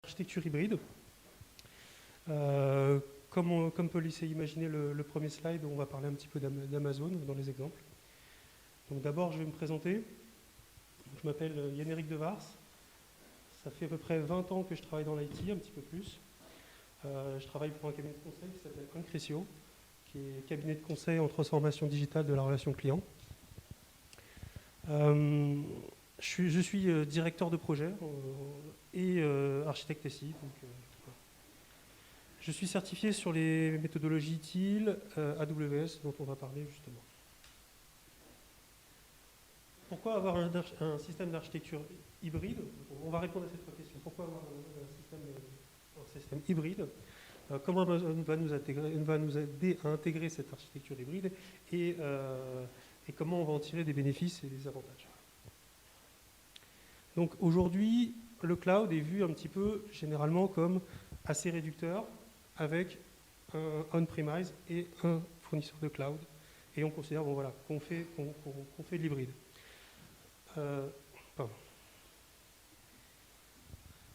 Architecture hybride. Comme peut laisser imaginer le premier slide, on va parler un petit peu d'Amazon dans les exemples. Donc d'abord, je vais me présenter. Je m'appelle Yann-Éric Devars. Ça fait à peu près 20 ans que je travaille dans l'IT, un petit peu plus. Je travaille pour un cabinet de conseil qui s'appelle Incresio, qui est cabinet de conseil en transformation digitale de la relation client. Je suis directeur de projet et architecte SI. Je suis certifié sur les méthodologies TIL, AWS, dont on va parler justement. Pourquoi avoir un système d'architecture hybride? On va répondre à cette question. Pourquoi avoir un système hybride? Comment Amazon va nous aider à intégrer cette architecture hybride et comment on va en tirer des bénéfices et des avantages. Donc aujourd'hui, le cloud est vu un petit peu généralement comme assez réducteur avec un on-premise et un fournisseur de cloud. Et on considère qu'on fait de l'hybride.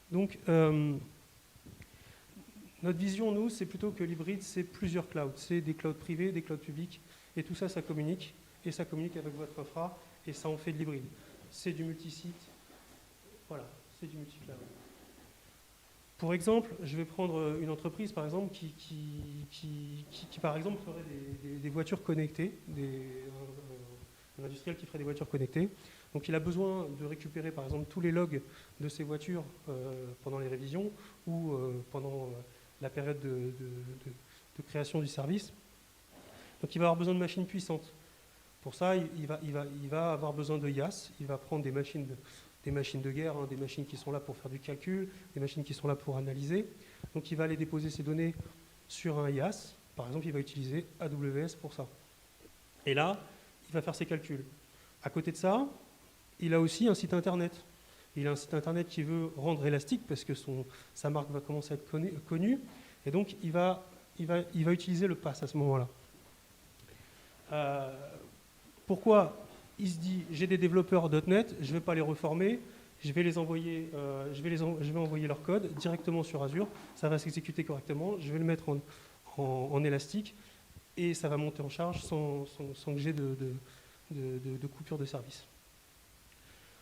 Donc, notre vision, nous, c'est plutôt que l'hybride, c'est plusieurs clouds. C'est des clouds privés, des clouds publics. Et tout ça, ça communique. Et ça communique avec votre infra. Et ça en fait de l'hybride. C'est du multisite. Voilà, c'est du multi-cloud. Pour exemple, je vais prendre une entreprise, par exemple, qui par exemple, ferait des voitures connectées, un industriel qui ferait des voitures connectées. Donc, il a besoin de récupérer, par exemple, tous les logs de ces voitures pendant les révisions ou pendant la période de création du service. Donc, il va avoir besoin de machines puissantes. Pour ça, il va avoir besoin de IaaS. Il va prendre des machines de guerre, des machines qui sont là pour faire du calcul, des machines qui sont là pour analyser. Donc il va aller déposer ses données sur un IaaS. Par exemple, il va utiliser AWS pour ça. Et là, il va faire ses calculs. À côté de ça, il a aussi un site internet. Il a un site internet qu'il veut rendre élastique parce que sa marque va commencer à être connue. Et donc, il va utiliser le PaaS à ce moment-là. Pourquoi il se dit, j'ai des développeurs .NET, je ne vais pas les reformer, je vais envoyer leur code directement sur Azure, ça va s'exécuter correctement, je vais le mettre en élastique et ça va monter en charge sans que j'ai de coupure de service.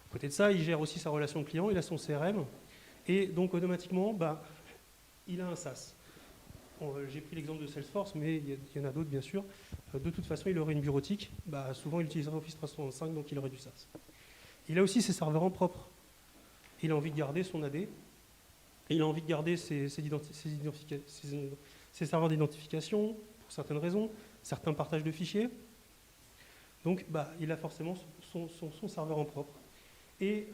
À côté de ça, il gère aussi sa relation client, il a son CRM et donc automatiquement, il a un SaaS. J'ai pris l'exemple de Salesforce, mais il y en a d'autres bien sûr. De toute façon, il aurait une bureautique. Souvent, il utiliserait Office 365, donc il aurait du SaaS. Il a aussi ses serveurs en propre. Il a envie de garder son AD. Et il a envie de garder ses serveurs d'identification, pour certaines raisons, certains partages de fichiers. Donc, il a forcément son serveur en propre. Et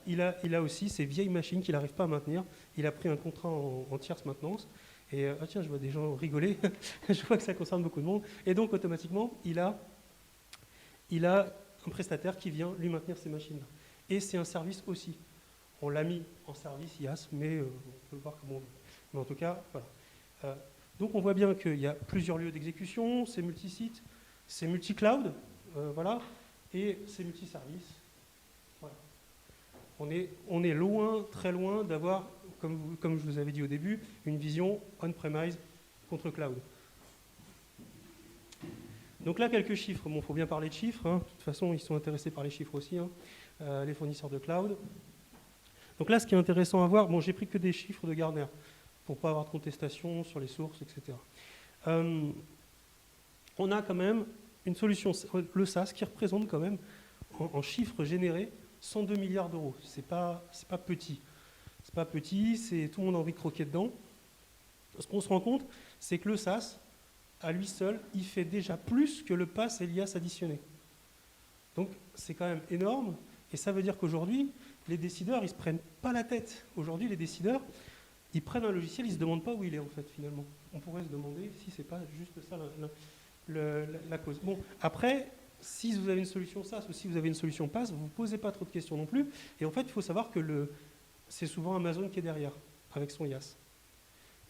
il a aussi ces vieilles machines qu'il n'arrive pas à maintenir. Il a pris un contrat en tierce maintenance. Et tiens, je vois des gens rigoler, je vois que ça concerne beaucoup de monde. Et donc, automatiquement, il a un prestataire qui vient lui maintenir ces machines-là. Et c'est un service aussi. On l'a mis en service IaaS, mais on peut voir comment on veut. Mais en tout cas, voilà. Donc, on voit bien qu'il y a plusieurs lieux d'exécution, c'est multi-site, c'est multi-cloud, voilà, et c'est multi-service. Voilà. On est loin, très loin d'avoir, comme je vous avais dit au début, une vision on-premise contre cloud. Donc là, quelques chiffres. Bon, il faut bien parler de chiffres. De toute façon, ils sont intéressés par les chiffres aussi, les fournisseurs de cloud. Donc là, ce qui est intéressant à voir, j'ai pris que des chiffres de Gartner pour ne pas avoir de contestation sur les sources, etc. On a quand même une solution, le SaaS, qui représente quand même, en chiffres générés, 102 milliards d'euros. C'est pas petit. C'est pas petit, tout le monde a envie de croquer dedans. Ce qu'on se rend compte, c'est que le SaaS, à lui seul, il fait déjà plus que le PaaS et l'IaaS additionné. Donc c'est quand même énorme, et ça veut dire qu'aujourd'hui, les décideurs, ils ne se prennent pas la tête. Aujourd'hui, les décideurs, ils prennent un logiciel, ils ne se demandent pas où il est en fait, finalement. On pourrait se demander si ce n'est pas juste ça la cause. Bon, après, si vous avez une solution SaaS ou si vous avez une solution PaaS, vous ne posez pas trop de questions non plus. Et en fait, il faut savoir que c'est souvent Amazon qui est derrière, avec son IaaS.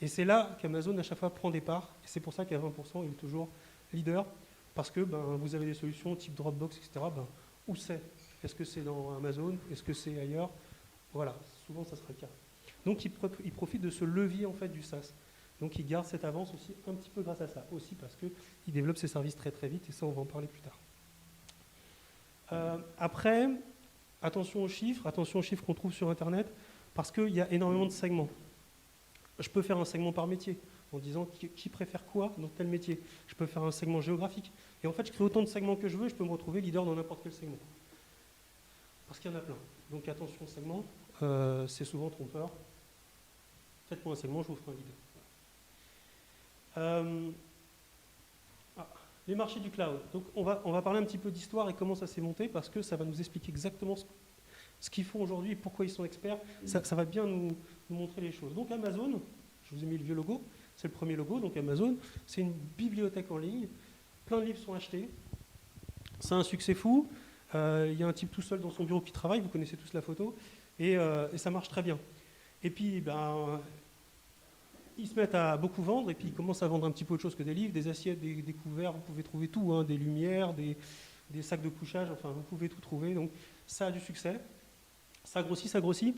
Et c'est là qu'Amazon, à chaque fois, prend des parts. Et c'est pour ça qu'à 20%, il est toujours leader. Parce que vous avez des solutions type Dropbox, etc. Où c'est? Est-ce que c'est dans Amazon? Est-ce que c'est ailleurs? Voilà, souvent, ça sera le cas. Donc ils profitent de ce levier en fait du SaaS. Donc ils gardent cette avance aussi un petit peu grâce à ça, aussi parce qu'ils développent ces services très très vite, et ça on va en parler plus tard. Après, attention aux chiffres qu'on trouve sur Internet, parce qu'il y a énormément de segments. Je peux faire un segment par métier, en disant qui préfère quoi dans tel métier. Je peux faire un segment géographique. Et en fait, je crée autant de segments que je veux, je peux me retrouver leader dans n'importe quel segment. Parce qu'il y en a plein. Donc attention aux segments, c'est souvent trompeur. Faites-moi un segment, je vous ferai un leader. Les marchés du cloud. Donc on va parler un petit peu d'histoire et comment ça s'est monté, parce que ça va nous expliquer exactement ce qu'ils font aujourd'hui et pourquoi ils sont experts. Ça va bien nous montrer les choses. Donc Amazon, je vous ai mis le vieux logo, c'est le premier logo. Donc Amazon, c'est une bibliothèque en ligne. Plein de livres sont achetés. C'est un succès fou. Il y a un type tout seul dans son bureau qui travaille, vous connaissez tous la photo, et ça marche très bien. Et puis, ils se mettent à beaucoup vendre, et puis ils commencent à vendre un petit peu autre chose que des livres, des assiettes, des couverts, vous pouvez trouver tout, hein, des lumières, des sacs de couchage, enfin vous pouvez tout trouver. Donc ça a du succès, ça grossit,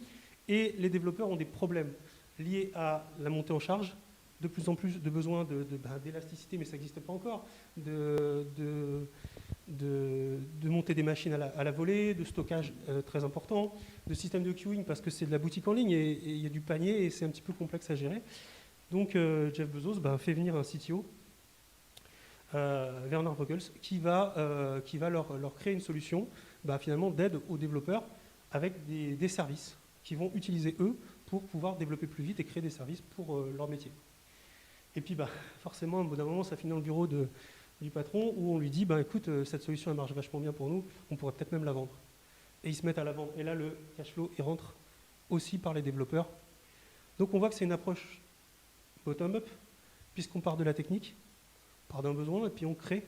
et les développeurs ont des problèmes liés à la montée en charge, de plus en plus de besoins d'élasticité, mais ça n'existe pas encore, de monter des machines à la volée, de stockage très important, de système de queuing parce que c'est de la boutique en ligne et il y a du panier et c'est un petit peu complexe à gérer. Donc Jeff Bezos fait venir un CTO, Werner Vogels, qui va leur créer une solution finalement d'aide aux développeurs avec des services qu'ils vont utiliser eux pour pouvoir développer plus vite et créer des services pour leur métier. Et puis forcément, au bout d'un moment, ça finit dans le bureau du patron où on lui dit écoute, cette solution elle marche vachement bien pour nous, on pourrait peut-être même la vendre. Et ils se mettent à la vendre. Et là, le cash flow il rentre aussi par les développeurs. Donc on voit que c'est une approche bottom-up, puisqu'on part de la technique, on part d'un besoin et puis on crée.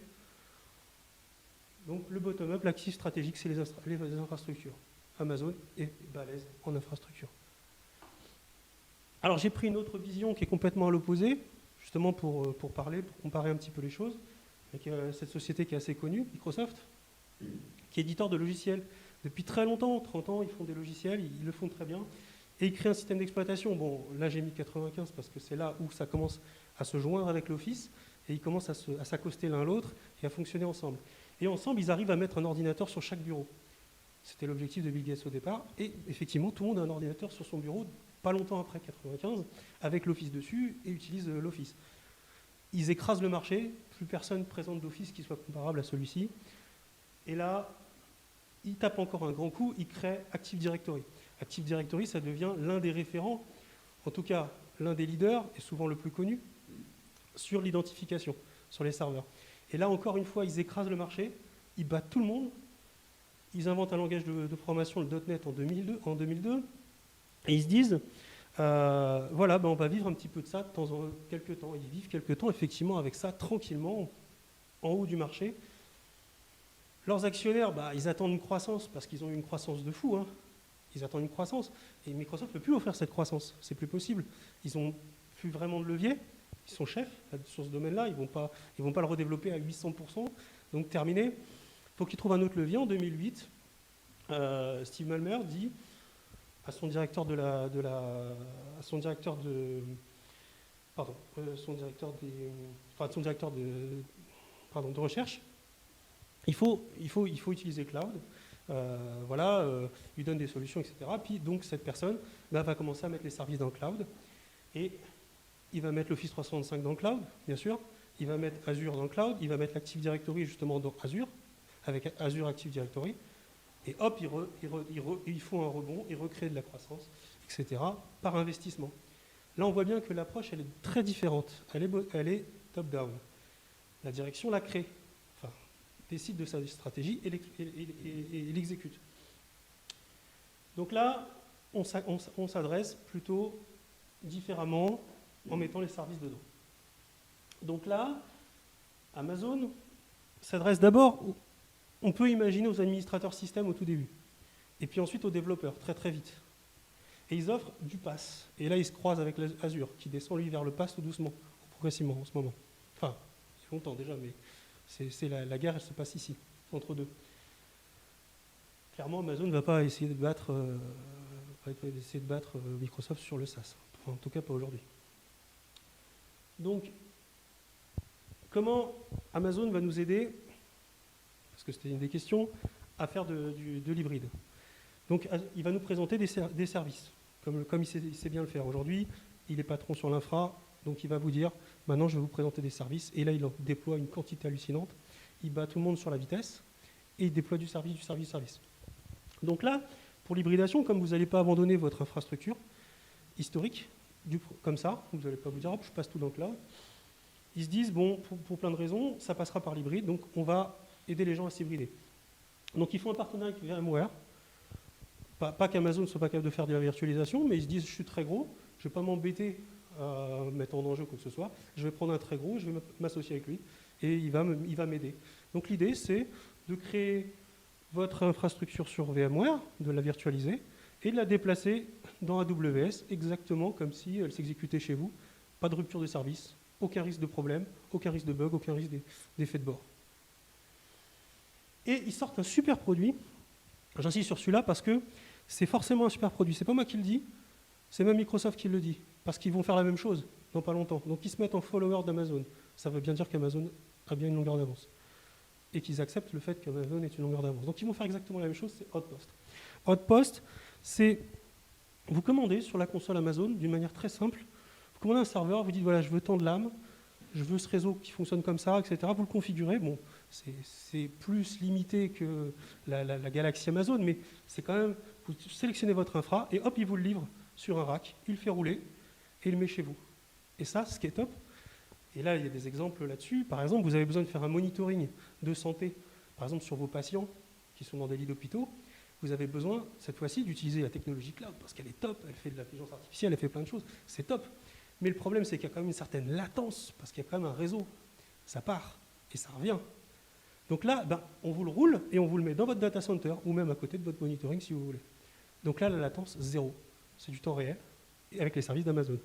Donc le bottom-up, l'actif stratégique, c'est les infrastructures. Amazon est balèze en infrastructure. Alors j'ai pris une autre vision qui est complètement à l'opposé, justement pour comparer un petit peu les choses, avec cette société qui est assez connue, Microsoft, qui est éditeur de logiciels. Depuis très longtemps, 30 ans, ils font des logiciels, ils le font très bien, et ils créent un système d'exploitation. Bon, là j'ai mis 95 parce que c'est là où ça commence à se joindre avec l'Office, et ils commencent à s'accoster l'un l'autre et à fonctionner ensemble. Et ensemble, ils arrivent à mettre un ordinateur sur chaque bureau. C'était l'objectif de Bill Gates au départ, et effectivement, tout le monde a un ordinateur sur son bureau, pas longtemps après 95, avec l'Office dessus, et utilise l'Office. Ils écrasent le marché, plus personne présente d'Office qui soit comparable à celui-ci. Et là, ils tapent encore un grand coup, ils créent Active Directory. Active Directory, ça devient l'un des référents, en tout cas l'un des leaders, et souvent le plus connu, sur l'identification, sur les serveurs. Et là, encore une fois, ils écrasent le marché, ils battent tout le monde, ils inventent un langage de programmation, le .NET, en 2002, et ils se disent, on va vivre un petit peu de ça quelques temps. Ils vivent quelques temps, effectivement, avec ça, tranquillement, en haut du marché. Leurs actionnaires, ils attendent une croissance, parce qu'ils ont eu une croissance de fou. Hein. Ils attendent une croissance. Et Microsoft ne peut plus offrir cette croissance. C'est plus possible. Ils n'ont plus vraiment de levier. Ils sont chefs sur ce domaine-là. Ils vont pas le redévelopper à 800%. Donc, terminé. Il faut qu'ils trouvent un autre levier. En 2008, Steve Ballmer dit à son directeur de recherche, il faut utiliser cloud. Il lui donne des solutions, etc. Puis donc cette personne va commencer à mettre les services dans le cloud et il va mettre l'Office 365 dans le cloud, bien sûr. Il va mettre Azure dans le cloud. Il va mettre l'Active Directory justement dans Azure, avec Azure Active Directory. Et hop, ils font un rebond, ils recréent de la croissance, etc. par investissement. Là, on voit bien que l'approche, elle est très différente. Elle est top-down. La direction la crée. Décide de sa stratégie et l'exécute. Donc là, on s'adresse plutôt différemment en mettant les services dedans. Donc là, Amazon s'adresse d'abord, on peut imaginer aux administrateurs système au tout début, et puis ensuite aux développeurs, très très vite. Et ils offrent du PaaS. Et là, ils se croisent avec Azure, qui descend lui vers le PaaS tout doucement, progressivement en ce moment. Enfin, il y a longtemps déjà, mais c'est la guerre, elle se passe ici, entre deux. Clairement, Amazon ne va pas essayer de battre va pas essayer de battre Microsoft sur le SaaS. Enfin, en tout cas, pas aujourd'hui. Donc, comment Amazon va nous aider, parce que c'était une des questions, à faire de l'hybride. Donc, il va nous présenter des services, comme il sait bien le faire. Aujourd'hui, il est patron sur l'infra, donc il va vous dire, maintenant je vais vous présenter des services, et là il en déploie une quantité hallucinante, il bat tout le monde sur la vitesse, et il déploie du service. Donc là, pour l'hybridation, comme vous n'allez pas abandonner votre infrastructure historique, comme ça, vous n'allez pas vous dire, hop, je passe tout dans le cloud, ils se disent, bon, pour plein de raisons, ça passera par l'hybride, donc on va aider les gens à s'hybrider. Donc ils font un partenariat avec VMware, pas qu'Amazon ne soit pas capable de faire de la virtualisation, mais ils se disent, je suis très gros, je ne vais pas m'embêter à mettre en danger quoi que ce soit, je vais prendre un très gros, je vais m'associer avec lui, et il va m'aider. Donc l'idée, c'est de créer votre infrastructure sur VMware, de la virtualiser, et de la déplacer dans AWS, exactement comme si elle s'exécutait chez vous. Pas de rupture de service, aucun risque de problème, aucun risque de bug, aucun risque d'effet de bord. Et ils sortent un super produit, j'insiste sur celui-là parce que c'est forcément un super produit. C'est pas moi qui le dis, c'est même Microsoft qui le dit, parce qu'ils vont faire la même chose dans pas longtemps. Donc ils se mettent en follower d'Amazon. Ça veut bien dire qu'Amazon a bien une longueur d'avance. Et qu'ils acceptent le fait qu'Amazon ait une longueur d'avance. Donc ils vont faire exactement la même chose, c'est Outpost. Outpost, c'est vous commandez sur la console Amazon d'une manière très simple. Vous commandez un serveur, vous dites voilà, je veux tant de lames, je veux ce réseau qui fonctionne comme ça, etc. Vous le configurez. Bon, c'est plus limité que la galaxie Amazon, mais c'est quand même, vous sélectionnez votre infra et hop, il vous le livre sur un rack, il le fait rouler et il le met chez vous. Et ça, ce qui est top, et là, il y a des exemples là-dessus. Par exemple, vous avez besoin de faire un monitoring de santé, par exemple sur vos patients qui sont dans des lits d'hôpitaux. Vous avez besoin, cette fois-ci, d'utiliser la technologie cloud parce qu'elle est top, elle fait de l'intelligence artificielle, elle fait plein de choses, c'est top. Mais le problème, c'est qu'il y a quand même une certaine latence parce qu'il y a quand même un réseau. Ça part et ça revient. Donc là, on vous le roule et on vous le met dans votre data center ou même à côté de votre monitoring si vous voulez. Donc là, la latence, zéro. C'est du temps réel et avec les services d'Amazon.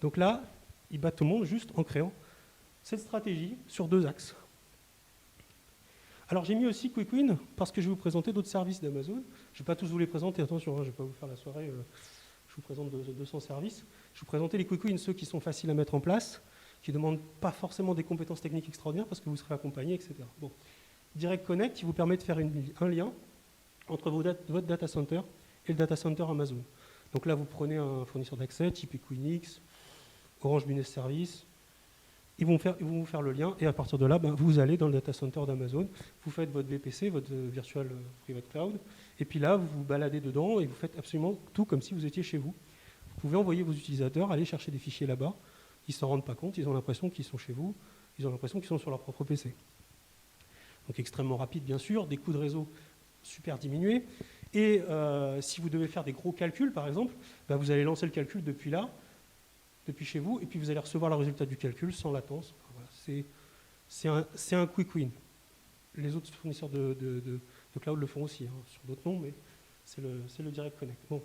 Donc là, ils battent tout le monde juste en créant cette stratégie sur 2 axes. Alors j'ai mis aussi QuickWin parce que je vais vous présenter d'autres services d'Amazon. Je ne vais pas tous vous les présenter, attention, je ne vais pas vous faire la soirée, je vous présente 200 services. Je vais vous présenter les QuickWin, ceux qui sont faciles à mettre en place, qui ne demandent pas forcément des compétences techniques extraordinaires parce que vous serez accompagné, etc. Bon. Direct Connect qui vous permet de faire un lien entre votre data center et le data center Amazon. Donc là, vous prenez un fournisseur d'accès, type Equinix, Orange Business Service, ils vont vous faire le lien et à partir de là, vous allez dans le data center d'Amazon, vous faites votre VPC, votre Virtual Private Cloud, et puis là, vous vous baladez dedans et vous faites absolument tout comme si vous étiez chez vous. Vous pouvez envoyer vos utilisateurs, aller chercher des fichiers là-bas, ils ne s'en rendent pas compte, ils ont l'impression qu'ils sont chez vous, ils ont l'impression qu'ils sont sur leur propre PC. Donc extrêmement rapide bien sûr, des coûts de réseau super diminués, et si vous devez faire des gros calculs par exemple, vous allez lancer le calcul depuis là, depuis chez vous, et puis vous allez recevoir le résultat du calcul sans latence. Voilà, c'est un quick win. Les autres fournisseurs de cloud le font aussi, hein, sur d'autres noms, mais c'est le Direct Connect. Bon.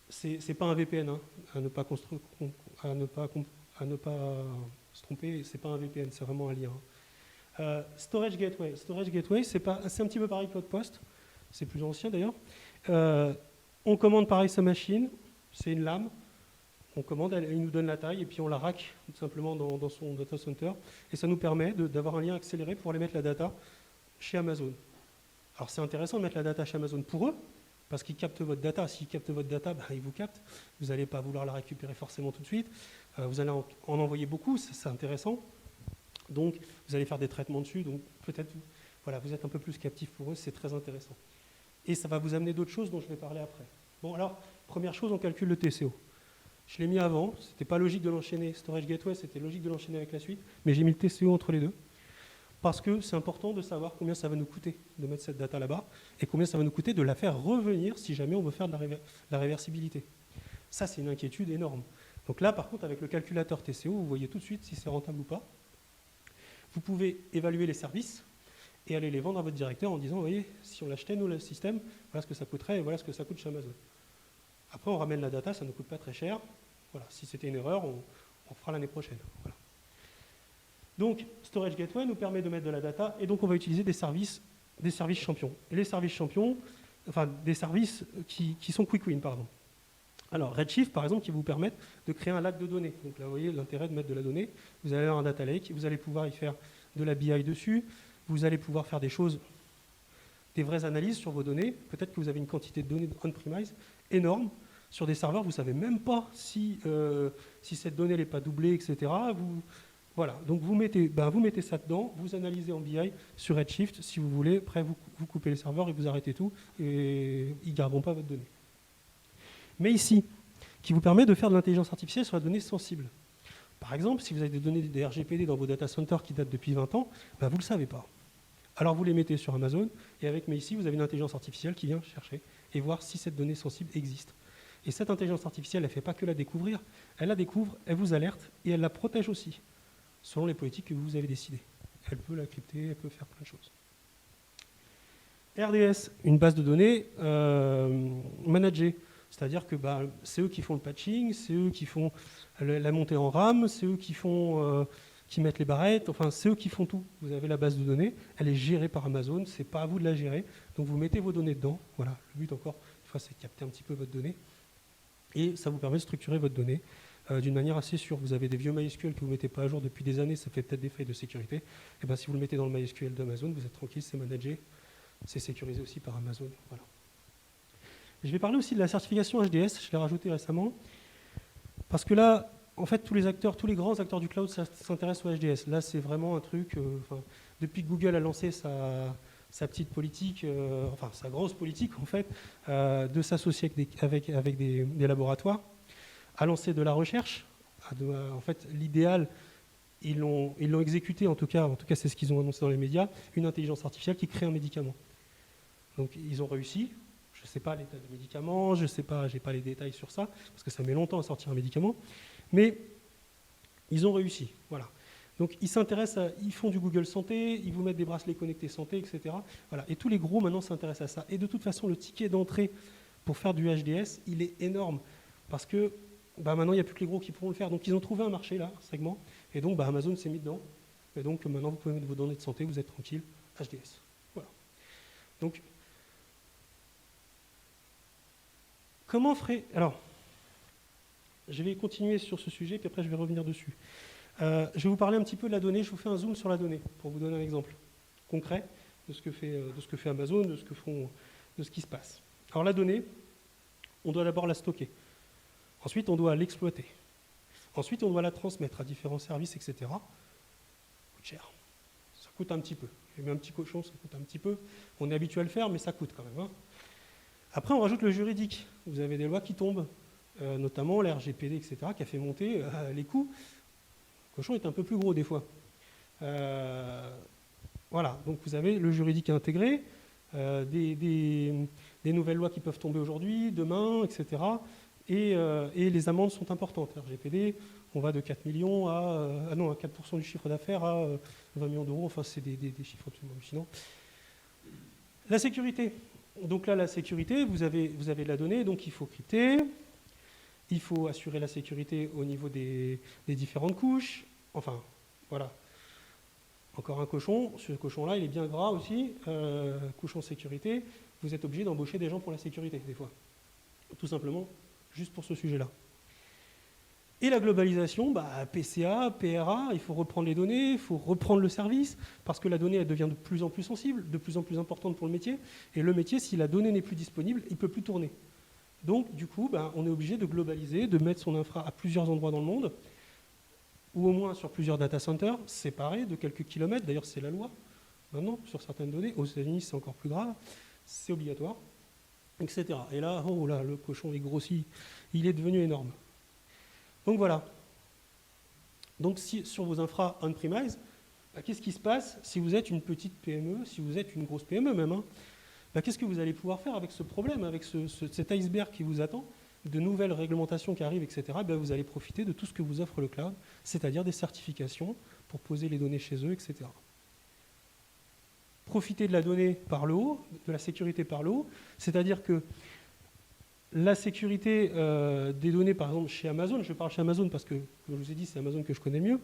C'est pas un VPN, hein, à ne pas se tromper, c'est pas un VPN, c'est vraiment un lien. Storage Gateway, c'est un petit peu pareil que Outpost, c'est plus ancien d'ailleurs. On commande pareil sa machine, c'est une lame. On commande, il nous donne la taille et puis on la rack tout simplement dans son data center. Et ça nous permet d'avoir un lien accéléré pour aller mettre la data chez Amazon. Alors c'est intéressant de mettre la data chez Amazon pour eux, parce qu'ils captent votre data. S'ils captent votre data, ils vous captent. Vous n'allez pas vouloir la récupérer forcément tout de suite. Vous allez en envoyer beaucoup, c'est intéressant. Donc vous allez faire des traitements dessus. Donc peut-être, voilà, vous êtes un peu plus captif pour eux, c'est très intéressant. Et ça va vous amener d'autres choses dont je vais parler après. Bon alors, première chose, on calcule le TCO. Je l'ai mis avant, c'était pas logique de l'enchaîner. Storage Gateway, c'était logique de l'enchaîner avec la suite, mais j'ai mis le TCO entre les deux, parce que c'est important de savoir combien ça va nous coûter de mettre cette data là-bas, et combien ça va nous coûter de la faire revenir si jamais on veut faire de la réversibilité. Ça, c'est une inquiétude énorme. Donc là, par contre, avec le calculateur TCO, vous voyez tout de suite si c'est rentable ou pas. Vous pouvez évaluer les services et aller les vendre à votre directeur en disant, vous voyez, si on l'achetait, nous, le système, voilà ce que ça coûterait et voilà ce que ça coûte chez Amazon. Après, on ramène la data, ça ne coûte pas très cher. Voilà, si c'était une erreur, on fera l'année prochaine. Voilà. Donc, Storage Gateway nous permet de mettre de la data et donc on va utiliser des services champions. Et les services champions, enfin des services qui sont quick win, pardon. Alors Redshift, par exemple, qui vous permettent de créer un lac de données. Donc là, vous voyez l'intérêt de mettre de la donnée. Vous allez avoir un data lake, vous allez pouvoir y faire de la BI dessus, vous allez pouvoir faire des choses, des vraies analyses sur vos données. Peut-être que vous avez une quantité de données on-premise énorme. Sur des serveurs, vous ne savez même pas si cette donnée n'est pas doublée, etc. Voilà, donc vous mettez ça dedans, vous analysez en BI sur Redshift, si vous voulez. Après, vous coupez les serveurs et vous arrêtez tout, et ils ne garderont pas votre donnée. Mais ici, qui vous permet de faire de l'intelligence artificielle sur la donnée sensible. Par exemple, si vous avez des données des RGPD dans vos data centers qui datent depuis 20 ans, vous ne le savez pas. Alors vous les mettez sur Amazon, et avec ici, vous avez une intelligence artificielle qui vient chercher et voir si cette donnée sensible existe. Et cette intelligence artificielle, elle ne fait pas que la découvrir, elle la découvre, elle vous alerte, et elle la protège aussi, selon les politiques que vous avez décidées. Elle peut la crypter, elle peut faire plein de choses. RDS, une base de données managée. C'est-à-dire que c'est eux qui font le patching, c'est eux qui font la montée en RAM, c'est eux qui mettent les barrettes, enfin c'est eux qui font tout. Vous avez la base de données, elle est gérée par Amazon, c'est pas à vous de la gérer. Donc vous mettez vos données dedans. Voilà, le but encore, une fois, c'est de capter un petit peu votre donnée. Et ça vous permet de structurer votre donnée d'une manière assez sûre. Vous avez des vieux MySQL que vous ne mettez pas à jour depuis des années, ça fait peut-être des failles de sécurité. Et si vous le mettez dans le MySQL d'Amazon, vous êtes tranquille, c'est managé, c'est sécurisé aussi par Amazon. Voilà. Je vais parler aussi de la certification HDS, je l'ai rajouté récemment, parce que là, en fait, tous les grands acteurs du cloud s'intéressent au HDS. Là, c'est vraiment un truc, depuis que Google a lancé sa petite politique, sa grosse politique, en fait, de s'associer avec des laboratoires, à lancer de la recherche. En fait, l'idéal, ils l'ont exécuté, en tout cas c'est ce qu'ils ont annoncé dans les médias, une intelligence artificielle qui crée un médicament. Donc, ils ont réussi. Je ne sais pas l'état du médicament, je n'ai pas les détails sur ça, parce que ça met longtemps à sortir un médicament, mais ils ont réussi. Voilà. Donc ils font du Google Santé, ils vous mettent des bracelets connectés santé, etc. Voilà. Et tous les gros maintenant s'intéressent à ça. Et de toute façon, le ticket d'entrée pour faire du HDS, il est énorme, parce que maintenant, il n'y a plus que les gros qui pourront le faire. Donc ils ont trouvé un marché là, un segment, et donc Amazon s'est mis dedans. Et donc maintenant, vous pouvez mettre vos données de santé, vous êtes tranquille, HDS. Voilà. Donc, comment ferait... Alors, je vais continuer sur ce sujet, puis après je vais revenir dessus. Je vais vous parler un petit peu de la donnée, je vous fais un zoom sur la donnée, pour vous donner un exemple concret de ce que fait Amazon, de ce qui se passe. Alors la donnée, on doit d'abord la stocker. Ensuite, on doit l'exploiter. Ensuite, on doit la transmettre à différents services, etc. Ça coûte cher. Ça coûte un petit peu. J'ai mis un petit cochon, ça coûte un petit peu. On est habitué à le faire, mais ça coûte quand même. Hein. Après, on rajoute le juridique. Vous avez des lois qui tombent, notamment la RGPD, etc., qui a fait monter les coûts. Le cochon est un peu plus gros des fois. Voilà, donc vous avez le juridique à intégrer, des nouvelles lois qui peuvent tomber aujourd'hui, demain, etc. Et les amendes sont importantes. La RGPD, on va de 4 millions à 4% du chiffre d'affaires à 20 millions d'euros. Enfin, c'est des chiffres absolument hallucinants. La sécurité. Donc là, la sécurité, vous avez de la donnée, donc il faut crypter, il faut assurer la sécurité au niveau des différentes couches. Enfin, voilà. Encore un cochon. Ce cochon-là, il est bien gras aussi. Cochon sécurité, vous êtes obligé d'embaucher des gens pour la sécurité, des fois. Tout simplement, juste pour ce sujet-là. Et la globalisation, PCA, PRA, il faut reprendre les données, il faut reprendre le service, parce que la donnée, elle devient de plus en plus sensible, de plus en plus importante pour le métier. Et le métier, si la donnée n'est plus disponible, il ne peut plus tourner. Donc, du coup, on est obligé de globaliser, de mettre son infra à plusieurs endroits dans le monde, ou au moins sur plusieurs data centers, séparés de quelques kilomètres. D'ailleurs, c'est la loi, maintenant, sur certaines données. Aux États-Unis, c'est encore plus grave, c'est obligatoire, etc. Et là, le cochon est grossi, il est devenu énorme. Donc voilà. Donc sur vos infras on-premise, qu'est-ce qui se passe si vous êtes une petite PME, si vous êtes une grosse PME même, hein, qu'est-ce que vous allez pouvoir faire avec ce problème, avec cet iceberg qui vous attend, de nouvelles réglementations qui arrivent, etc. Vous allez profiter de tout ce que vous offre le cloud, c'est-à-dire des certifications pour poser les données chez eux, etc. Profiter de la donnée par le haut, de la sécurité par le haut, c'est-à-dire que la sécurité des données, par exemple, chez Amazon, je parle chez Amazon parce que, comme je vous ai dit, c'est Amazon que je connais le mieux,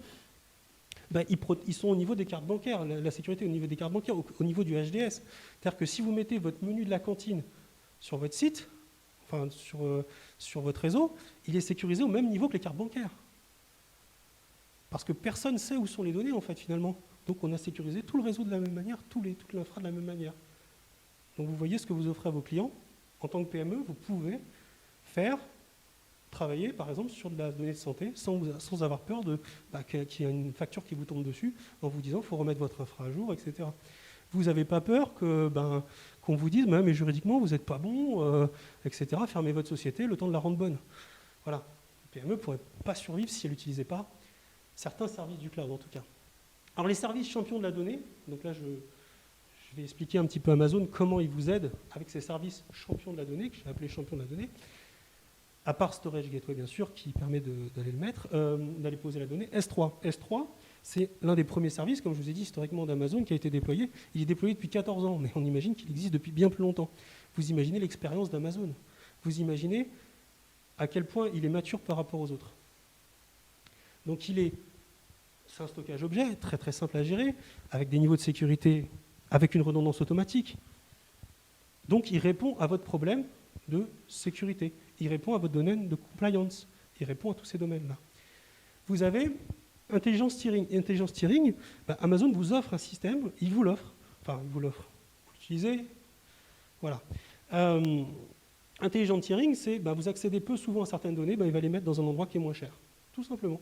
ils sont au niveau des cartes bancaires, la sécurité au niveau des cartes bancaires, au niveau du HDS. C'est-à-dire que si vous mettez votre menu de la cantine sur votre site, enfin sur votre réseau, il est sécurisé au même niveau que les cartes bancaires. Parce que personne ne sait où sont les données, en fait, finalement. Donc on a sécurisé tout le réseau de la même manière, toute l'infra de la même manière. Donc vous voyez ce que vous offrez à vos clients. En tant que PME, vous pouvez travailler, par exemple, sur de la donnée de santé sans avoir peur qu'il y ait une facture qui vous tombe dessus en vous disant qu'il faut remettre votre infra à jour, etc. Vous n'avez pas peur qu'on vous dise mais juridiquement, vous n'êtes pas bon, etc. Fermez votre société le temps de la rendre bonne. Voilà. La PME ne pourrait pas survivre si elle n'utilisait pas certains services du cloud, en tout cas. Alors, les services champions de la donnée, donc là, je vais expliquer un petit peu Amazon, comment ils vous aident avec ces services champions de la donnée, que j'ai appelé champions de la donnée, à part Storage Gateway, bien sûr, qui permet d'aller le mettre, d'aller poser la donnée. S3. S3, c'est l'un des premiers services, comme je vous ai dit, historiquement d'Amazon, qui a été déployé. Il est déployé depuis 14 ans, mais on imagine qu'il existe depuis bien plus longtemps. Vous imaginez l'expérience d'Amazon. Vous imaginez à quel point il est mature par rapport aux autres. Donc c'est un stockage objet, très très simple à gérer, avec des niveaux de sécurité, avec une redondance automatique. Donc il répond à votre problème de sécurité, il répond à votre domaine de compliance, il répond à tous ces domaines-là. Vous avez intelligence steering. Intelligence steering, Amazon vous offre un système, il vous l'offre, vous l'utilisez, voilà. Intelligent steering, c'est vous accédez peu souvent à certaines données, il va les mettre dans un endroit qui est moins cher, tout simplement.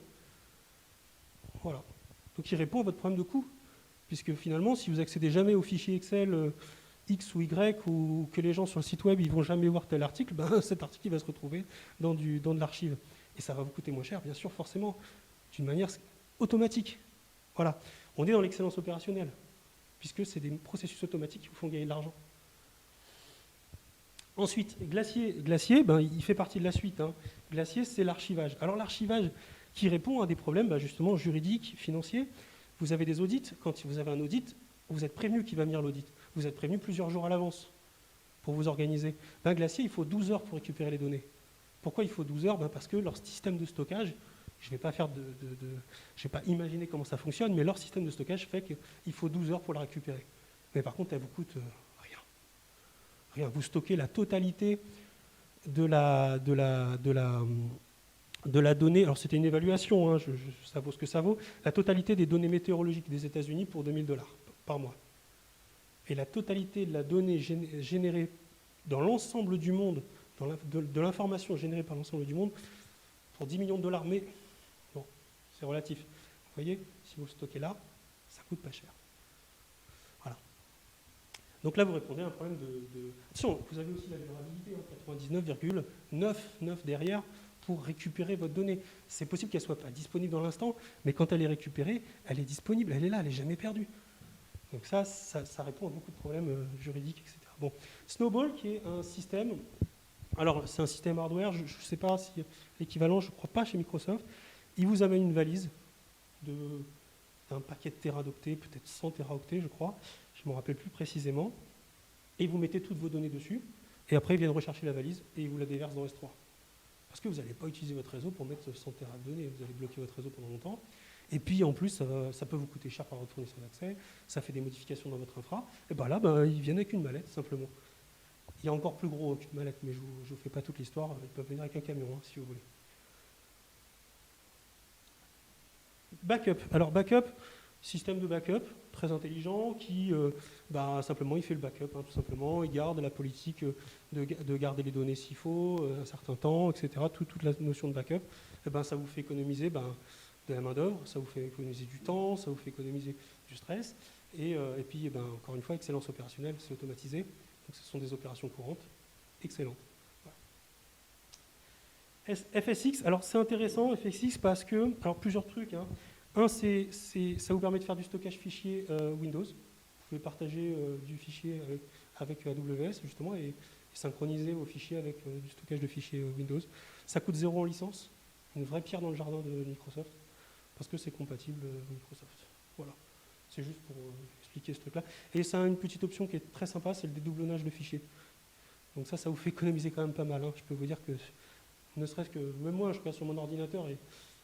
Voilà. Donc il répond à votre problème de coût, puisque finalement, si vous accédez jamais au fichier Excel X ou Y, ou que les gens sur le site web, ils vont jamais voir tel article, cet article il va se retrouver dans de l'archive. Et ça va vous coûter moins cher, bien sûr, forcément, d'une manière automatique. Voilà. On est dans l'excellence opérationnelle, puisque c'est des processus automatiques qui vous font gagner de l'argent. Ensuite, Glacier, il fait partie de la suite. Glacier, c'est l'archivage. Alors l'archivage qui répond à des problèmes justement juridiques, financiers. Vous avez des audits. Quand vous avez un audit, vous êtes prévenu qu'il va venir l'audit. Vous êtes prévenu plusieurs jours à l'avance pour vous organiser. Glacier, il faut 12 heures pour récupérer les données. Pourquoi il faut 12 heures Parce que leur système de stockage, je ne vais pas je vais pas imaginer comment ça fonctionne, mais leur système de stockage fait qu'il faut 12 heures pour la récupérer. Mais par contre, elle vous coûte rien. Rien. Vous stockez la totalité de la donnée, alors c'était une évaluation, ça vaut ce que ça vaut, la totalité des données météorologiques des États-Unis pour $2000 par mois. Et la totalité de la donnée générée dans l'ensemble du monde, de l'information générée par l'ensemble du monde, pour $10 millions, mais bon, c'est relatif. Vous voyez, si vous le stockez là, ça coûte pas cher. Voilà. Donc là, vous répondez à un problème Attention, vous avez aussi la durabilité, 99,99 derrière, pour récupérer votre donnée. C'est possible qu'elle ne soit pas disponible dans l'instant, mais quand elle est récupérée, elle est disponible, elle est là, elle n'est jamais perdue. Donc ça répond à beaucoup de problèmes juridiques, etc. Bon, Snowball, qui est un système, alors c'est un système hardware, je ne sais pas si l'équivalent, je ne crois pas chez Microsoft, il vous amène une valise d'un paquet de téraoctets, peut-être 100 téraoctets, je crois, je ne me rappelle plus précisément, et vous mettez toutes vos données dessus, et après ils viennent rechercher la valise, et ils vous la déversent dans S3. Parce que vous n'allez pas utiliser votre réseau pour mettre 100 Tera de données, vous allez bloquer votre réseau pendant longtemps. Et puis en plus, ça peut vous coûter cher par votre fournisseur d'accès, ça fait des modifications dans votre infra, et là, ils viennent avec une mallette, simplement. Il y a encore plus gros qu'une mallette, mais je ne vous fais pas toute l'histoire, ils peuvent venir avec un camion, si vous voulez. Backup. Alors backup, système de backup, très intelligent, qui simplement il fait le backup, tout simplement, il garde la politique de garder les données s'il faut, un certain temps, etc. Toute la notion de backup, ça vous fait économiser de la main d'œuvre, ça vous fait économiser du temps, ça vous fait économiser du stress, et puis encore une fois, excellence opérationnelle, c'est automatisé, donc ce sont des opérations courantes, excellentes. Voilà. FSX, alors c'est intéressant, FSX, parce que, alors plusieurs trucs, un, ça vous permet de faire du stockage fichier Windows. Vous pouvez partager du fichier avec AWS, justement, et synchroniser vos fichiers avec du stockage de fichiers Windows. Ça coûte 0 en licence, une vraie pierre dans le jardin de Microsoft, parce que c'est compatible Microsoft. Voilà. C'est juste pour expliquer ce truc-là. Et ça a une petite option qui est très sympa, c'est le dédoublonnage de fichiers. Donc ça vous fait économiser quand même pas mal. Je peux vous dire que, ne serait-ce que, même moi, je regarde sur mon ordinateur et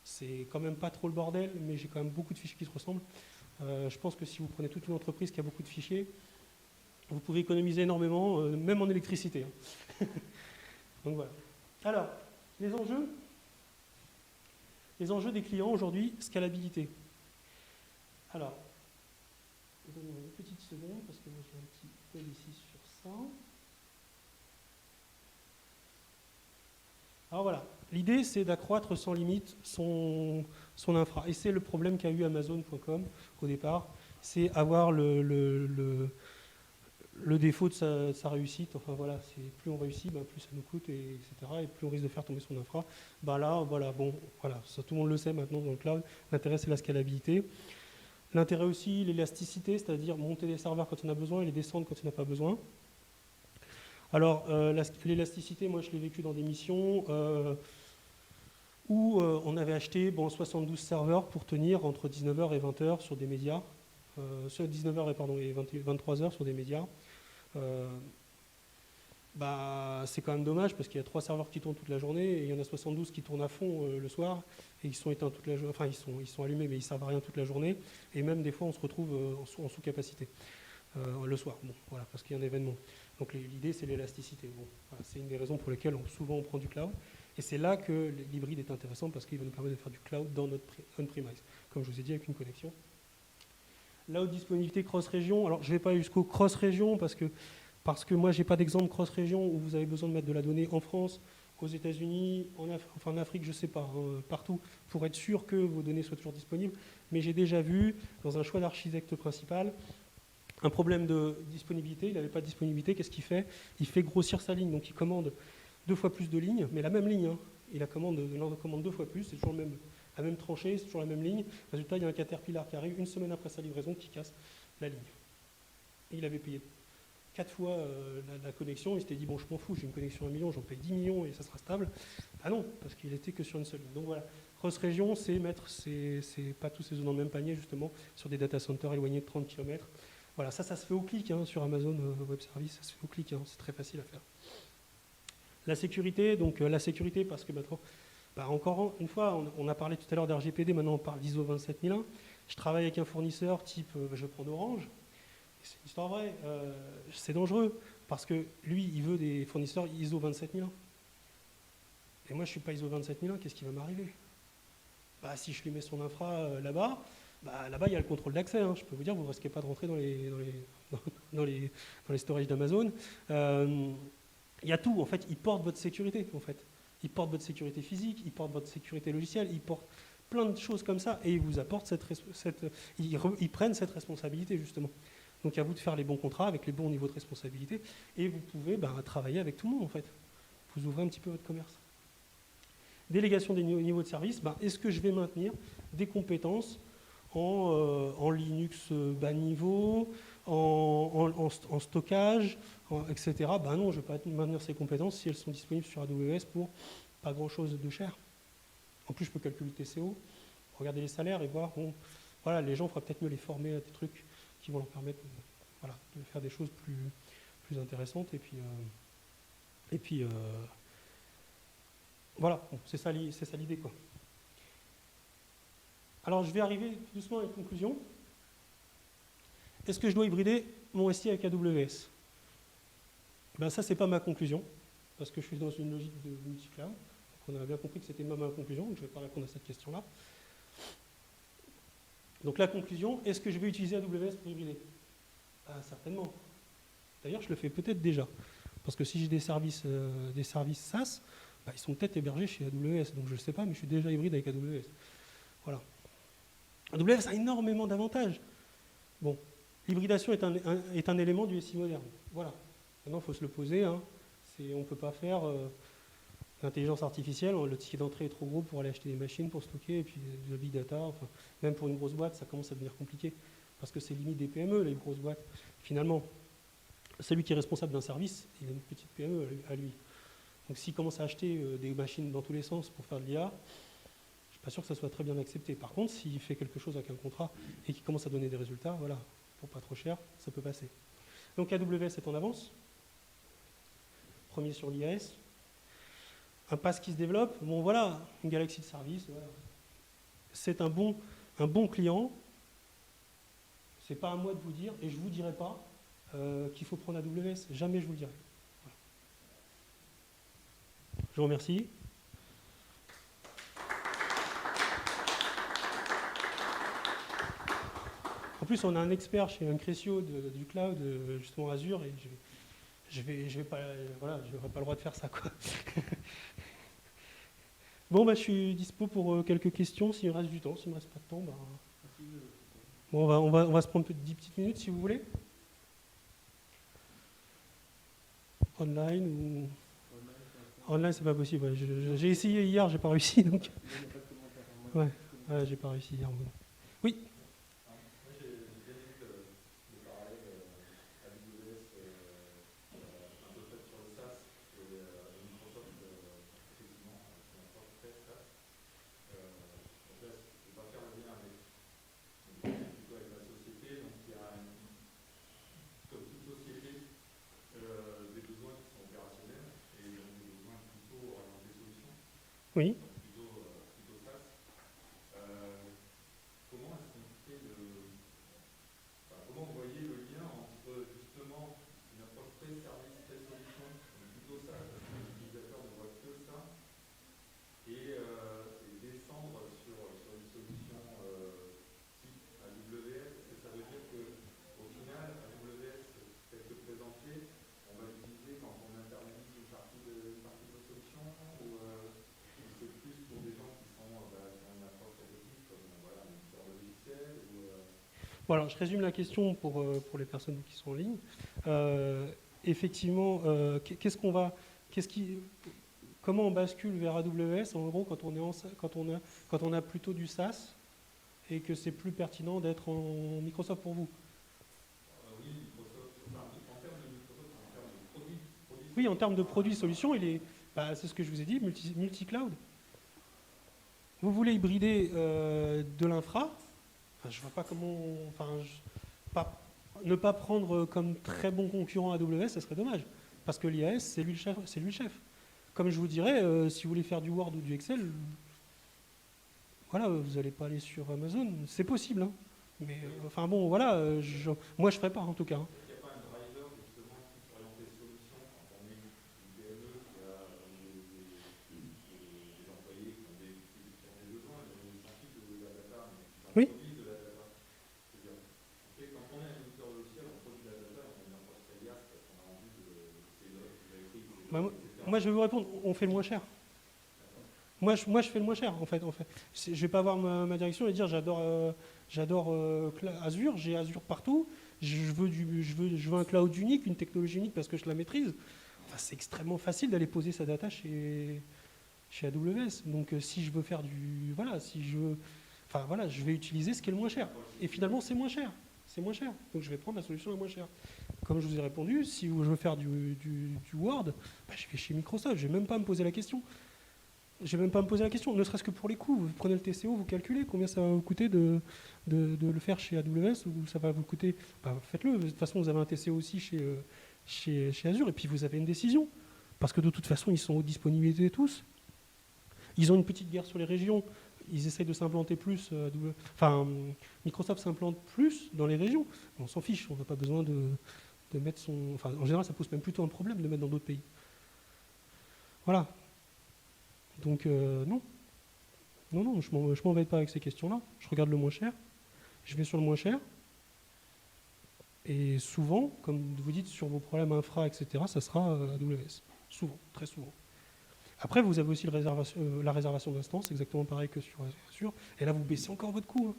c'est quand même pas trop le bordel, mais j'ai quand même beaucoup de fichiers qui se ressemblent. Je pense que si vous prenez toute une entreprise qui a beaucoup de fichiers, vous pouvez économiser énormément, même en électricité. Donc voilà. Alors, les enjeux des clients aujourd'hui, scalabilité. Alors, donnez-moi une petite seconde parce que moi j'ai un petit code ici sur ça. Alors voilà, l'idée c'est d'accroître sans limite son infra. Et c'est le problème qu'a eu Amazon.com au départ, c'est avoir le défaut de sa réussite. Enfin voilà, plus on réussit, plus ça nous coûte, etc. Et plus on risque de faire tomber son infra. Là, voilà, bon, voilà, ça, tout le monde le sait maintenant dans le cloud. L'intérêt c'est la scalabilité. L'intérêt aussi, l'élasticité, c'est-à-dire monter les serveurs quand on a besoin et les descendre quand on n'a pas besoin. Alors, l'élasticité, moi je l'ai vécu dans des missions où on avait acheté 72 serveurs pour tenir entre 19h et 20h sur des médias, sur 19h et 23h sur des médias. C'est quand même dommage parce qu'il y a 3 serveurs qui tournent toute la journée et il y en a 72 qui tournent à fond le soir et ils sont éteints toute la journée, enfin ils sont allumés mais ils ne servent à rien toute la journée et même des fois on se retrouve en sous-capacité le soir, voilà, parce qu'il y a un événement. Donc l'idée c'est l'élasticité. Voilà, c'est une des raisons pour lesquelles souvent on prend du cloud et c'est là que l'hybride est intéressant parce qu'il va nous permettre de faire du cloud dans notre on-premise, comme je vous ai dit avec une connexion. La haute disponibilité cross-région, alors je ne vais pas jusqu'au cross-région parce que moi, je n'ai pas d'exemple cross-région où vous avez besoin de mettre de la donnée en France, aux États-Unis, en Afrique, je ne sais pas, partout, pour être sûr que vos données soient toujours disponibles. Mais j'ai déjà vu, dans un choix d'architecte principal, un problème de disponibilité. Il n'avait pas de disponibilité. Qu'est-ce qu'il fait? Il fait grossir sa ligne. Donc, il commande 2 fois plus de lignes, mais la même ligne. Il en commande 2 fois plus. C'est toujours la même tranchée, c'est toujours la même ligne. Résultat, il y a un Caterpillar qui arrive une semaine après sa livraison qui casse la ligne. Et il avait payé 4 fois la connexion, il s'était dit bon je m'en fous, j'ai une connexion à 1 million, j'en paye 10 millions et ça sera stable. Ah non, parce qu'il était que sur une seule ligne. Donc voilà, cross-région, c'est mettre pas tous ces zones dans le même panier justement, sur des data centers éloignés de 30 km. Voilà, ça se fait au clic sur Amazon Web Service, ça se fait au clic, c'est très facile à faire. La sécurité, donc la sécurité parce que maintenant, encore une fois, on a parlé tout à l'heure d'RGPD, maintenant on parle d'ISO 27001. Je travaille avec un fournisseur type, je prends d'Orange. C'est une histoire vraie, c'est dangereux, parce que lui, il veut des fournisseurs ISO 27001. Et moi, je ne suis pas ISO 27001, qu'est-ce qui va m'arriver? Si je lui mets son infra là-bas, là-bas, il y a le contrôle d'accès. Je peux vous dire, vous ne risquez pas de rentrer dans les storages d'Amazon. Il y a tout, en fait, il porte votre sécurité, en fait. Il porte votre sécurité physique, il porte votre sécurité logicielle, il porte plein de choses comme ça, et il vous apporte ils prennent cette responsabilité, justement. Donc à vous de faire les bons contrats avec les bons niveaux de responsabilité et vous pouvez travailler avec tout le monde en fait. Vous ouvrez un petit peu votre commerce. Délégation des niveaux de service, est-ce que je vais maintenir des compétences en Linux bas niveau, en stockage, etc. Non, je ne vais pas maintenir ces compétences si elles sont disponibles sur AWS pour pas grand chose de cher. En plus, je peux calculer le TCO, regarder les salaires et voir, voilà, les gens, il faudra peut-être mieux les former à des trucs qui vont leur permettre de faire des choses plus intéressantes. Et puis voilà, c'est ça l'idée, quoi. Alors, je vais arriver tout doucement à une conclusion. Est-ce que je dois hybrider mon SI avec AWS? Ça, c'est pas ma conclusion, parce que je suis dans une logique de multi-cloud. On a bien compris que c'était ma conclusion, donc je ne vais pas répondre à cette question-là. Donc la conclusion, est-ce que je vais utiliser AWS pour hybrider? Certainement. D'ailleurs, je le fais peut-être déjà. Parce que si j'ai des services SaaS, ils sont peut-être hébergés chez AWS. Donc je ne sais pas, mais je suis déjà hybride avec AWS. Voilà. AWS a énormément d'avantages. Bon, l'hybridation est un élément du SI moderne. Voilà. Maintenant, il faut se le poser. On ne peut pas faire l'intelligence artificielle. Le ticket d'entrée est trop gros pour aller acheter des machines pour stocker, et puis de la big data. Enfin, même pour une grosse boîte, ça commence à devenir compliqué. Parce que c'est limite des PME, les grosses boîtes. Finalement, celui qui est responsable d'un service, il a une petite PME à lui. Donc s'il commence à acheter des machines dans tous les sens pour faire de l'IA, je ne suis pas sûr que ça soit très bien accepté. Par contre, s'il fait quelque chose avec un contrat et qu'il commence à donner des résultats, voilà, pour pas trop cher, ça peut passer. Donc AWS est en avance. Premier sur l'IAS. Un PaaS qui se développe. Bon voilà, une galaxie de services. Voilà. C'est un bon client. C'est pas à moi de vous dire, et je ne vous dirai pas qu'il faut prendre AWS. Jamais je vous le dirai. Voilà. Je vous remercie. En plus, on a un expert chez Incresio du cloud, justement Azure, et je vais pas, voilà, je n'aurai pas le droit de faire ça, quoi. Bon, bah, je suis dispo pour quelques questions, s'il me reste du temps. S'il me reste pas de temps, bah... Bon, on va se prendre 10 petites minutes, si vous voulez. Online ou... Online, c'est pas possible. Ouais. J'ai essayé hier, j'ai pas réussi, donc... Ouais, j'ai pas réussi hier. Oui. Oui. Bon, alors, je résume la question pour les personnes qui sont en ligne. Effectivement, comment on bascule vers AWS, en gros, quand on a plutôt du SaaS et que c'est plus pertinent d'être en Microsoft pour vous? Oui, en termes de produits solutions, c'est ce que je vous ai dit, multi-cloud. Vous voulez hybrider de l'infra. Enfin, je vois pas comment... ne pas prendre comme très bon concurrent AWS, ça serait dommage. Parce que l'IAS, c'est lui le chef. Comme je vous dirais, si vous voulez faire du Word ou du Excel, voilà, vous n'allez pas aller sur Amazon. C'est possible, hein. Mais enfin bon, voilà, moi je ne ferai pas en tout cas. Hein. Oui. Bah, moi, je vais vous répondre, on fait le moins cher. Moi, je fais le moins cher, en fait. Je ne vais pas avoir ma direction et dire j'adore Azure, j'ai Azure partout, je veux un cloud unique, une technologie unique parce que je la maîtrise. Enfin, c'est extrêmement facile d'aller poser sa data chez AWS. Donc, si je veux faire du... Voilà, je vais utiliser ce qui est le moins cher. Et finalement, c'est moins cher. C'est moins cher. Donc, je vais prendre la solution la moins chère. Comme je vous ai répondu, si je veux faire du Word, je vais chez Microsoft. Je ne vais même pas me poser la question. Ne serait-ce que pour les coûts. Vous prenez le TCO, vous calculez combien ça va vous coûter de le faire chez AWS ou ça va vous coûter. Faites-le. De toute façon, vous avez un TCO aussi chez Azure et puis vous avez une décision. Parce que de toute façon, ils sont aux disponibilités tous. Ils ont une petite guerre sur les régions. Ils essayent de s'implanter plus. Microsoft s'implante plus dans les régions. On s'en fiche. On n'a pas besoin de mettre son... Enfin, en général, ça pose même plutôt un problème de mettre dans d'autres pays. Voilà. Donc, non. Non, je m'embête pas avec ces questions-là. Je regarde le moins cher. Je vais sur le moins cher. Et souvent, comme vous dites, sur vos problèmes infra, etc., ça sera AWS. Souvent, très souvent. Après, vous avez aussi la réservation d'instance, exactement pareil que sur Azure. Et là, vous baissez encore votre coût. Hein.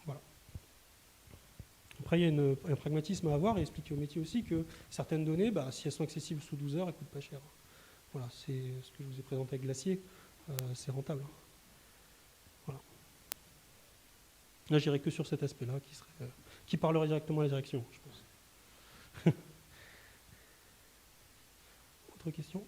Voilà. Après, il y a un pragmatisme à avoir et expliquer au métier aussi que certaines données, si elles sont accessibles sous 12 heures, elles ne coûtent pas cher. Voilà, c'est ce que je vous ai présenté avec Glacier. C'est rentable. Voilà. Là, j'irai que sur cet aspect-là qui parlerait directement à la direction, je pense. Autre question ?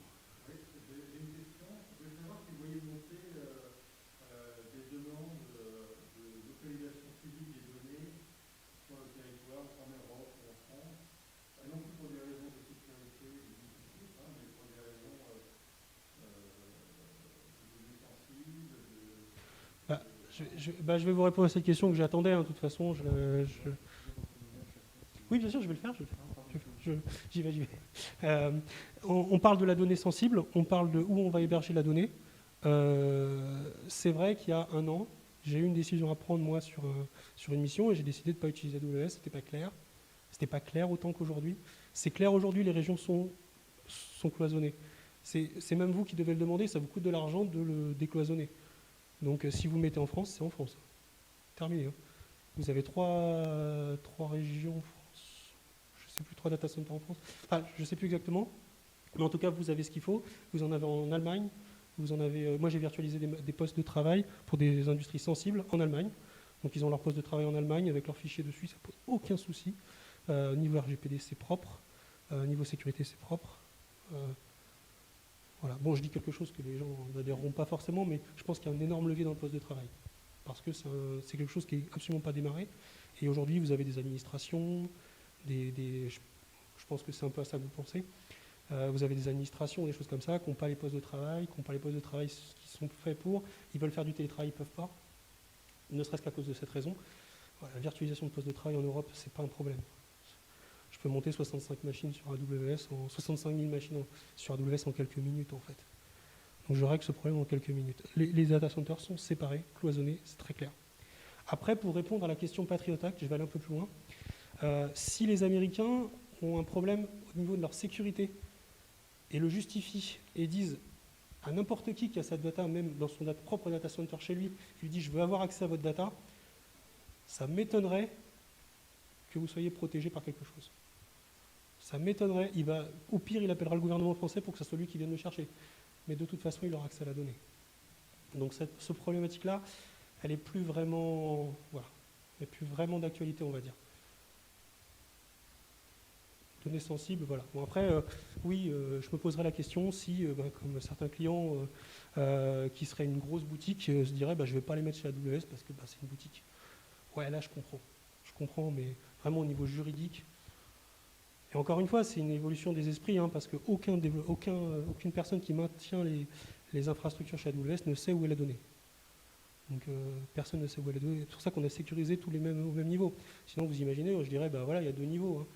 Je vais vous répondre à cette question que j'attendais, hein, de toute façon. Oui, bien sûr, je vais le faire. J'y vais. On parle de la donnée sensible, on parle de où on va héberger la donnée. C'est vrai qu'il y a un an, j'ai eu une décision à prendre, moi, sur une mission, et j'ai décidé de ne pas utiliser AWS, c'était pas clair. C'était pas clair autant qu'aujourd'hui. C'est clair aujourd'hui, les régions sont cloisonnées. C'est même vous qui devez le demander, ça vous coûte de l'argent de le décloisonner. Donc si vous le mettez en France, c'est en France. Terminé. Hein. Vous avez trois régions en France, je ne sais plus, 3 data centers en France. Enfin, je ne sais plus exactement, mais en tout cas, vous avez ce qu'il faut. Vous en avez en Allemagne. Vous en avez, moi, j'ai virtualisé des postes de travail pour des industries sensibles en Allemagne. Donc, ils ont leur poste de travail en Allemagne avec leurs fichiers dessus, ça ne pose aucun souci. Niveau RGPD, c'est propre. Niveau sécurité, c'est propre. Voilà. Bon, je dis quelque chose que les gens n'adhéreront pas forcément, mais je pense qu'il y a un énorme levier dans le poste de travail. Parce que c'est quelque chose qui n'est absolument pas démarré. Et aujourd'hui, vous avez des administrations, je pense que c'est un peu à ça que vous pensez. Vous avez des administrations, des choses comme ça, qui n'ont pas les postes de travail, qui sont faits pour. Ils veulent faire du télétravail, ils ne peuvent pas. Ne serait-ce qu'à cause de cette raison. Voilà, la virtualisation de postes de travail en Europe, ce n'est pas un problème. Je peux monter 65 machines sur AWS, 65 000 machines sur AWS en quelques minutes, en fait. Donc je règle ce problème en quelques minutes. Les data centers sont séparés, cloisonnés, c'est très clair. Après, pour répondre à la question Patriot Act, je vais aller un peu plus loin. Si les Américains ont un problème au niveau de leur sécurité et le justifient et disent à n'importe qui a sa data, même dans son propre data center chez lui, lui dit je veux avoir accès à votre data, ça m'étonnerait que vous soyez protégé par quelque chose. Ça m'étonnerait. Au pire, il appellera le gouvernement français pour que ce soit lui qui vienne le chercher. Mais de toute façon, il aura accès à la donnée. Donc cette problématique-là, elle n'est plus vraiment, voilà, elle n'est plus vraiment d'actualité, on va dire. Données sensibles, voilà. Bon après, oui, je me poserais la question si, comme certains clients qui seraient une grosse boutique, se diraient, je ne vais pas les mettre chez AWS parce que c'est une boutique. Ouais, là, je comprends, mais vraiment au niveau juridique. Et encore une fois, c'est une évolution des esprits, hein, parce qu'aucune personne qui maintient les infrastructures chez AWS ne sait où est la donnée. Donc personne ne sait où est la donnée. C'est pour ça qu'on a sécurisé tous au même niveau. Sinon, vous imaginez, je dirais, voilà, il y a 2 niveaux. Hein.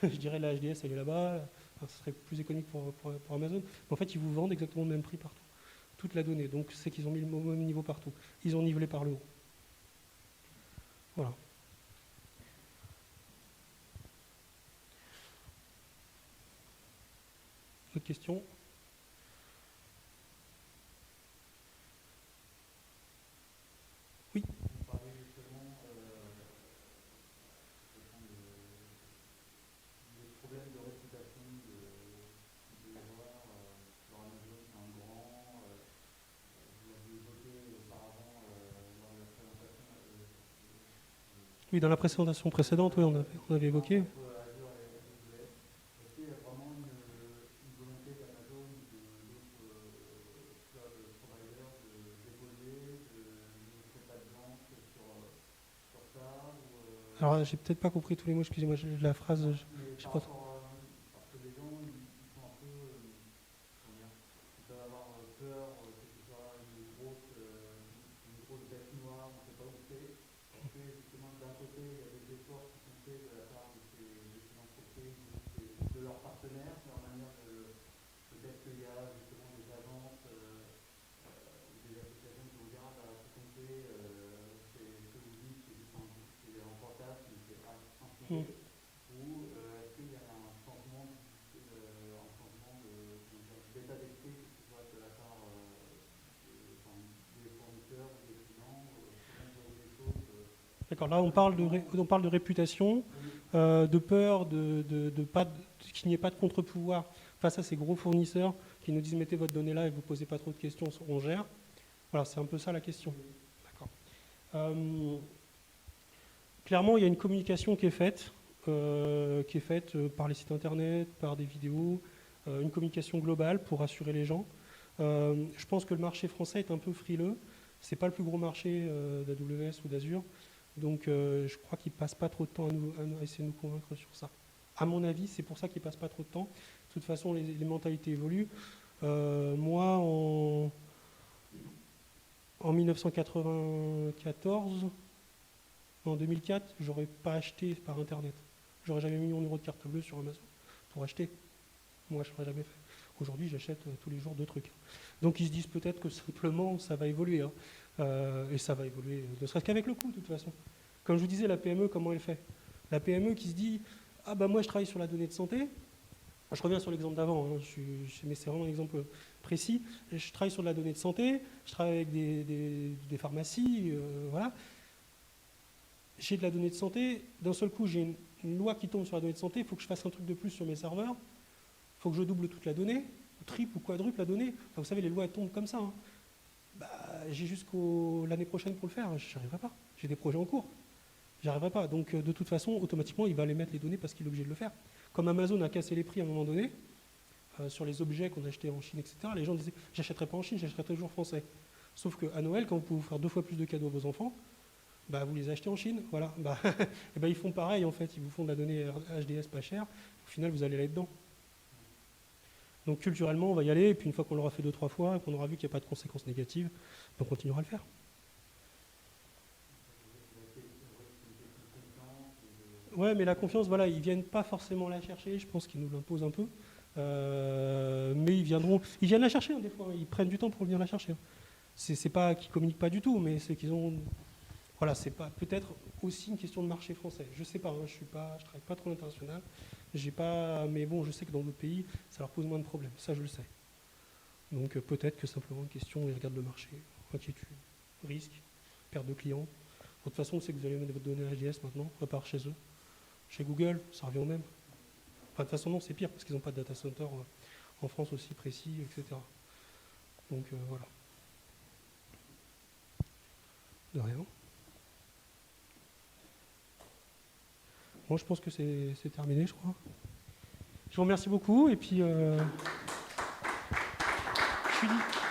Je dirais la HDS, elle est là-bas, ce serait plus économique pour Amazon. Mais en fait, ils vous vendent exactement le même prix partout. Toute la donnée. Donc c'est qu'ils ont mis le même niveau partout. Ils ont nivelé par le haut. Voilà. D'autres questions ? Oui. Vous parlez justement des problèmes de réputation de voir sur Amazon, c'est un grand. Vous l'aviez évoqué auparavant lors de la présentation. Oui, dans la présentation précédente, oui, on avait évoqué. Est-ce qu'il y a vraiment une volonté d'Amazon ou d'autres cloud providers de déposer, de ne montrer pas de blanche sur ça Alors, j'ai peut-être pas compris tous les mots, excusez-moi, la phrase, je sais pas trop. Parce que les gens, ils sont un peu, comment dire, ils peuvent avoir peur que ce soit une grosse bête noire, on ne sait pas où c'est. Parce que justement, d'un côté, il y a des efforts qui sont faits de la part de ces entreprises, de leurs partenaires, leur manière de. Peut-être qu'il y a justement des agences ou des associations qui vont dire ah bah écoutez, c'est ce que vous dites, c'est en fantasme, mais c'est inspiré. Ou est-ce qu'il y a un changement d'état d'esprit, que ce soit de la part des fournisseurs ou des clients, comment vous voyez les choses D'accord, là on parle de réputation, de peur, qu'il n'y ait pas de contre-pouvoir face à ces gros fournisseurs qui nous disent mettez votre donnée là et vous ne posez pas trop de questions, on gère. Voilà, c'est un peu ça la question. D'accord. Clairement, il y a une communication qui est faite par les sites internet, par des vidéos, une communication globale pour rassurer les gens. Je pense que le marché français est un peu frileux. Ce n'est pas le plus gros marché d'AWS ou d'Azure. Donc je crois qu'ils ne passent pas trop de temps à essayer de nous convaincre sur ça. À mon avis, c'est pour ça qu'ils ne passent pas trop de temps. De toute façon, les mentalités évoluent. Moi, en 1994, en 2004, j'aurais pas acheté par Internet. J'aurais jamais mis mon numéro de carte bleue sur Amazon. faut racheter. Moi, je ne l'aurais jamais fait. Aujourd'hui, j'achète tous les jours 2 trucs. Donc, ils se disent peut-être que simplement, ça va évoluer. Hein. Et ça va évoluer, ne serait-ce qu'avec le coût, de toute façon. Comme je vous disais, la PME, comment elle fait? La PME qui se dit, ah bah moi, je travaille sur la donnée de santé. Je reviens sur l'exemple d'avant, hein, mais c'est vraiment un exemple précis. Je travaille sur de la donnée de santé, je travaille avec des pharmacies, voilà. J'ai de la donnée de santé, d'un seul coup, j'ai une loi qui tombe sur la donnée de santé, il faut que je fasse un truc de plus sur mes serveurs, il faut que je double toute la donnée, ou triple ou quadruple la donnée. Enfin, vous savez, les lois elles tombent comme ça. Hein. Bah, j'ai jusqu'à l'année prochaine pour le faire, je n'y arriverai pas. J'ai des projets en cours, j'y arriverai pas. Donc, de toute façon, automatiquement, il va aller mettre les données parce qu'il est obligé de le faire. Comme Amazon a cassé les prix à un moment donné, sur les objets qu'on achetait en Chine, etc., les gens disaient, j'achèterai pas en Chine, j'achèterai toujours français. Sauf qu'à Noël, quand vous pouvez vous faire 2 fois plus de cadeaux à vos enfants, bah, vous les achetez en Chine, voilà. Bah, et bah, ils font pareil en fait, ils vous font de la donnée HDS pas chère, au final vous allez là-dedans. Donc culturellement on va y aller, et puis une fois qu'on l'aura fait 2-3 fois, et qu'on aura vu qu'il n'y a pas de conséquences négatives, on continuera à le faire. Ouais, mais la confiance, voilà, ils viennent pas forcément la chercher, je pense qu'ils nous l'imposent un peu. Mais ils viennent la chercher hein, des fois, ils prennent du temps pour venir la chercher. C'est pas qu'ils communiquent pas du tout, mais c'est qu'ils ont... Voilà, c'est pas peut-être aussi une question de marché français. Je sais pas, hein, je travaille pas trop l'international, mais bon, je sais que dans d'autres pays, ça leur pose moins de problèmes. Ça, je le sais. Donc peut-être que simplement une question, ils regardent le marché, inquiétude, risque, perte de clients. De toute façon, c'est que vous allez mettre votre donnée HDS maintenant, à part chez eux. Chez Google, ça revient au même. Enfin, de toute façon, non, c'est pire parce qu'ils n'ont pas de data center en France aussi précis, etc. Donc voilà. De rien. Bon, je pense que c'est terminé, je crois. Je vous remercie beaucoup et puis je suis dit.